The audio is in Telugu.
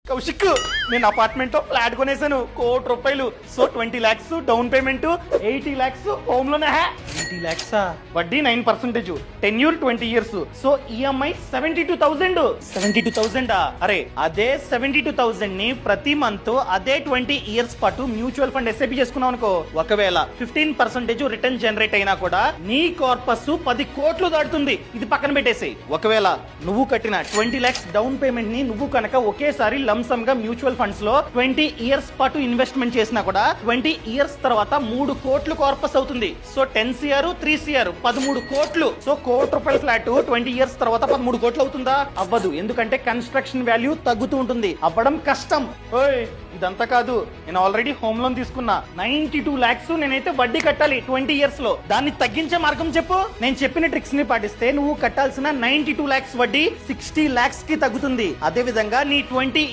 కౌశిక్ నేను అపార్ట్మెంట్ లో ఫ్లాట్ కొనేసాను ₹1,00,00,000 so 20 lakhs down payment 80 lakhs home లోనే 80 lakhs వడ్డీ 9%, టెన్యూర్ 20 years, సో ఈఎంఐ 72,000 అరే అదే 72,000 ని ప్రతి మంత్ అదే 20 years పాటు మ్యూచువల్ ఫండ్ ఎస్ఐపి చేసుకున్నావు అనుకో, ఒకవేళ 15% రిటర్న్ జనరేట్ అయినా కూడా నీ కార్పస్ 10 కోట్లు దాటుతుంది. ఇది పక్కన పెట్టేసేయ్. ఒకవేళ నువ్వు కట్టిన 20 lakhs డౌన్ పేమెంట్ ని నువ్వు కనుక ఒకేసారి లంసమ్ గా మ్యూచువల్ ఫండ్స్ లో 20 years పాటు ఇన్వెస్ట్మెంట్ చేసినా కూడా 20 years తర్వాత 3 కోట్లు కార్పస్ అవుతుంది. సో 10 CR 3 CR 13 కోట్లు. సో ₹1,00,00,000 ఫ్లాట్ 20 years తర్వాత 13 కోట్లు అవుతుందా? అవ్వదు. ఎందుకంటే కన్స్ట్రక్షన్ వాల్యూ తగ్గుతూ ఉంటుంది, అవ్వడం కష్టం. ఇదంతా కాదు, నేను ఆల్రెడీ హోమ్ లోన్ తీసుకున్నా 92 lakhs. నేనైతే వడ్డీ కట్టాలి 20 years లో. దాన్ని తగ్గించే మార్గం చెప్పు. నేను చెప్పిన ట్రిక్స్ ని పాటిస్తే నువ్వు కట్టాల్సిన 92 lakhs వడ్డీ 60 lakhs కి తగ్గుతుంది. అదే విధంగా నీ 20